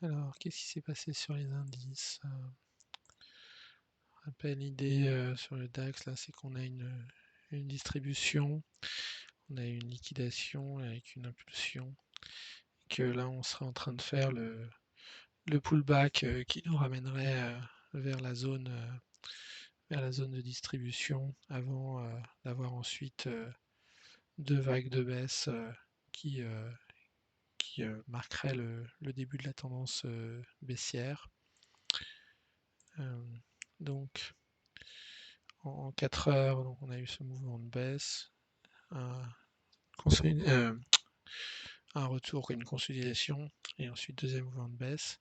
Alors, qu'est-ce qui s'est passé sur les indices? Rappel, l'idée sur le DAX, là, c'est qu'on a une distribution, on a une liquidation avec une impulsion, que là, on serait en train de faire le pullback qui nous ramènerait vers la zone de distribution avant d'avoir ensuite deux vagues de baisse qui marqueraient le début de la tendance baissière. Euh, donc, en 4 heures, donc on a eu ce mouvement de baisse, un, un retour, une consolidation, et ensuite deuxième mouvement de baisse.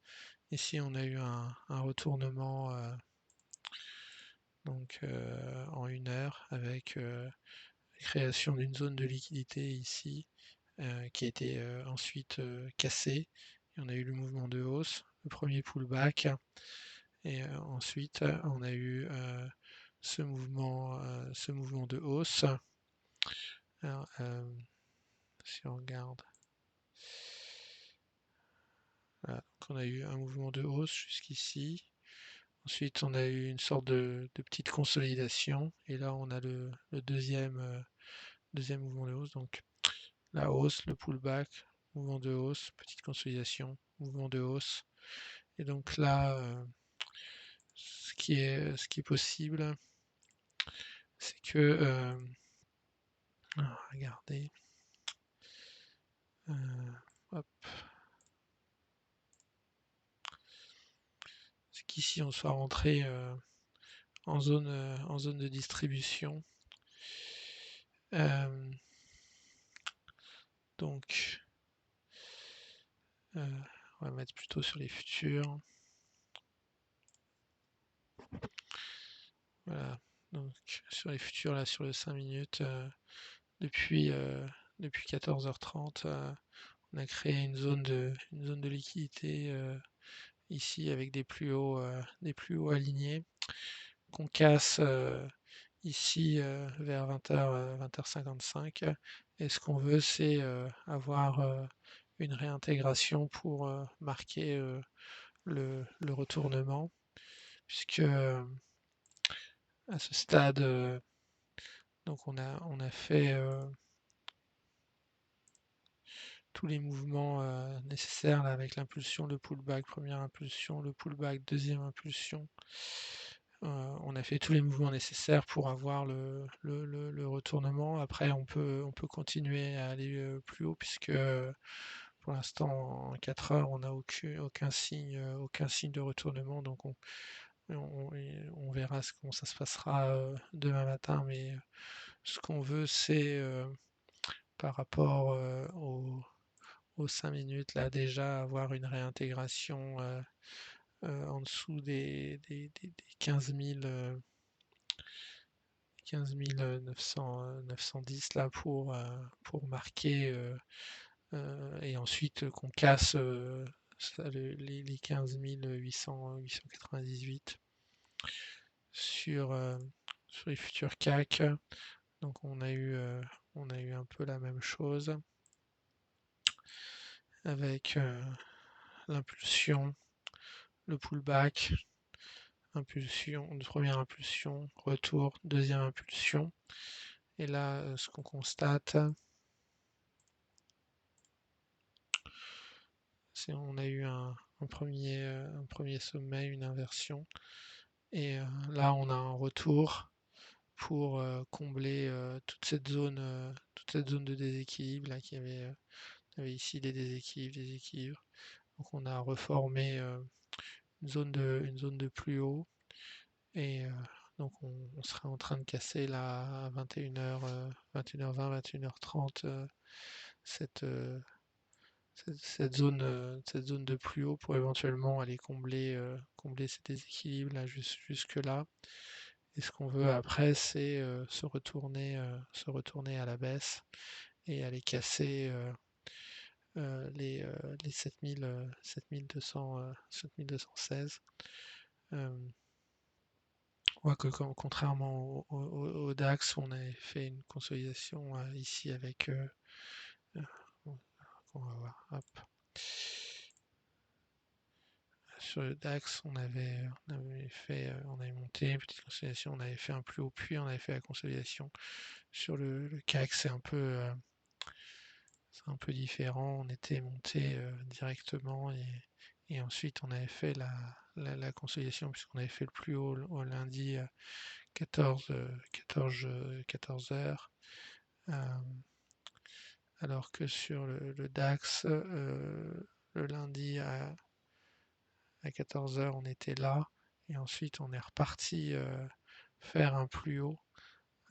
Ici, on a eu un retournement en 1 heure avec création d'une zone de liquidité ici qui a été ensuite cassée. Et on a eu le mouvement de hausse, le premier pullback, et ensuite on a eu ce mouvement de hausse. Alors, si on regarde, voilà, donc on a eu un mouvement de hausse jusqu'ici. Ensuite, on a eu une sorte de petite consolidation. Et là, on a le deuxième mouvement de hausse. Donc, la hausse, le pullback, mouvement de hausse, petite consolidation, mouvement de hausse. Et donc là, ce qui est possible, c'est que, regardez, hop, c'est qu'ici on soit rentré en zone de distribution. Donc, on va mettre plutôt sur les futurs. Voilà, donc sur les futurs, là, sur le 5 minutes, depuis 14h30, on a créé une zone de liquidité ici avec des plus hauts alignés qu'on casse ici vers 20h, 20h55. Et ce qu'on veut, c'est avoir une réintégration pour marquer le retournement, puisque à ce stade, donc on a fait tous les mouvements nécessaires là, avec l'impulsion, le pullback, première impulsion, le pullback, deuxième impulsion. On a fait tous les mouvements nécessaires pour avoir le retournement. Après, on peut continuer à aller plus haut puisque pour l'instant, en 4 heures, on n'a aucun signe de retournement. Donc, on verra comment ça se passera demain matin. Mais ce qu'on veut, c'est par rapport aux 5 minutes, là, déjà avoir une réintégration en dessous des 15 000. 15 910 là pour marquer et ensuite qu'on casse les 15 898 sur, sur les futurs CAC. Donc on a eu un peu la même chose avec l'impulsion, le pullback, impulsion, première impulsion, retour, deuxième impulsion. Et là, ce qu'on constate, c'est on a eu un premier sommet, une inversion. Et là, on a un retour pour combler toute cette zone de déséquilibre là qui avait ici des déséquilibres. Donc on a reformé une zone de plus haut et donc on serait en train de casser là à 21h, 21h20, 21h30 cette, cette zone de plus haut pour éventuellement aller combler ces déséquilibres là jusque là. Et ce qu'on veut après, c'est se retourner à la baisse et aller casser les 7216. On voit que contrairement au DAX, on avait fait une consolidation ici avec on va voir, hop. sur le DAX, on avait monté, petite consolidation, on avait fait un plus haut, puis on avait fait la consolidation. Sur le CAC, c'est un peu différent. On était monté directement et ensuite on avait fait la consolidation puisqu'on avait fait le plus haut au lundi 14 heures. Alors que sur le DAX, le lundi à 14 heures, on était là et ensuite on est reparti faire un plus haut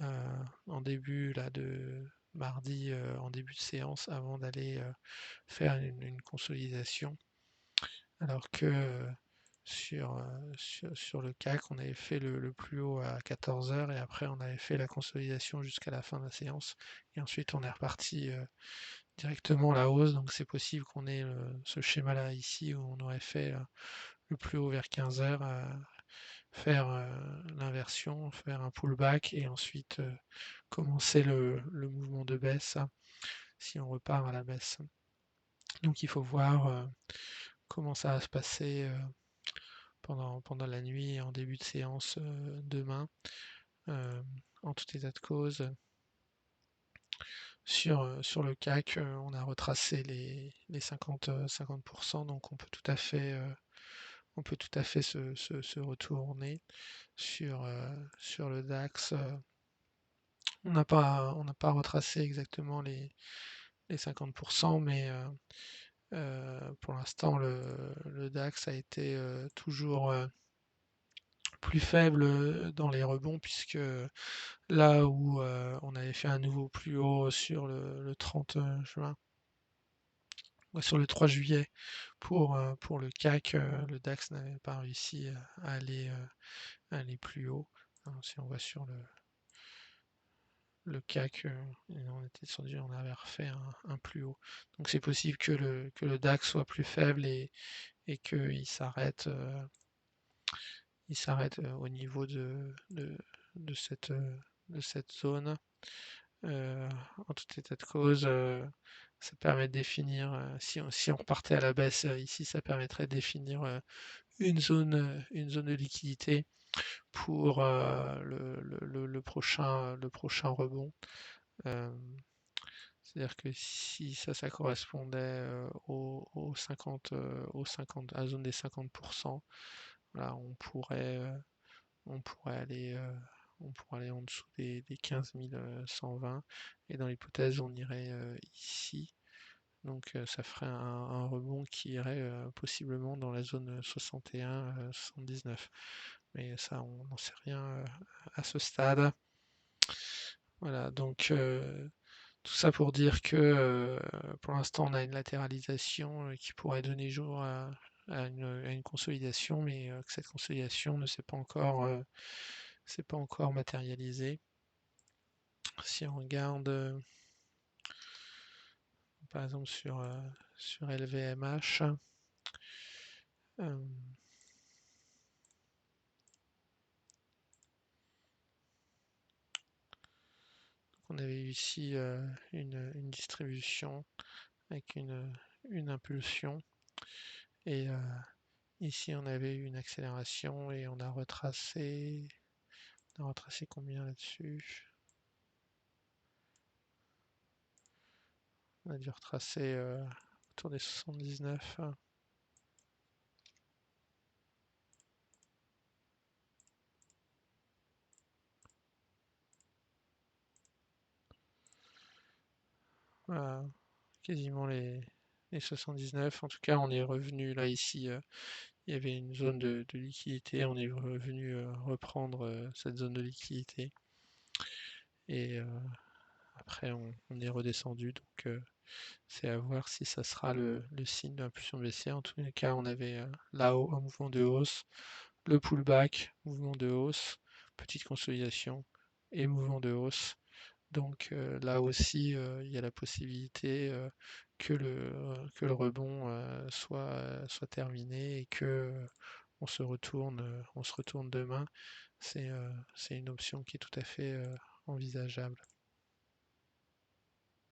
en début là, de mardi, en début de séance avant d'aller faire une consolidation. Alors que sur le CAC, on avait fait le plus haut à 14 heures et après on avait fait la consolidation jusqu'à la fin de la séance. Et ensuite on est reparti directement à la hausse. Donc c'est possible qu'on ait ce schéma-là ici où on aurait fait le plus haut vers 15 heures, faire l'inversion, faire un pullback et ensuite commencer le mouvement de baisse si on repart à la baisse. Donc il faut voir comment ça va se passer pendant la nuit et en début de séance demain. En tout état de cause, sur le CAC, on a retracé les 50%, donc on peut tout à fait se retourner sur le DAX. On n'a pas retracé exactement les 50%, mais pour l'instant, le DAX a été toujours plus faible dans les rebonds, puisque là où on avait fait un nouveau plus haut sur le 30 juin, sur le 3 juillet pour le CAC, le DAX n'avait pas réussi à aller plus haut. Alors, si on va sur le CAC, on était descendu, on avait refait un plus haut. Donc c'est possible que le DAX soit plus faible et qu'il s'arrête au niveau de cette zone. En tout état de cause, ça permet de définir, si on repartait à la baisse ici, ça permettrait de définir une zone de liquidité pour le prochain rebond. C'est-à-dire que si ça correspondait aux 50, à la zone des 50%, voilà, on pourrait aller en dessous des 15 120 et dans l'hypothèse on irait ici. Donc ça ferait un rebond qui irait possiblement dans la zone 61, 79. Mais ça, on n'en sait rien à ce stade. Voilà, donc tout ça pour dire que pour l'instant on a une latéralisation qui pourrait donner jour à une consolidation, mais que cette consolidation ne s'est pas encore matérialisée. Si on regarde par exemple sur LVMH, on avait eu ici une distribution avec une impulsion et ici on avait eu une accélération et on a retracé combien là-dessus? On a dû retracer autour des 79. Voilà, quasiment les 79. En tout cas, on est revenu là ici. Il y avait une zone de liquidité. On est revenu reprendre cette zone de liquidité. Et après, on est redescendu. Donc, c'est à voir si ça sera le signe d'impulsion baissière. En tous les cas, on avait là-haut un mouvement de hausse, le pullback, mouvement de hausse, petite consolidation et mouvement de hausse. Donc là aussi, il y a la possibilité que le rebond soit terminé et que on se retourne demain. C'est une option qui est tout à fait envisageable.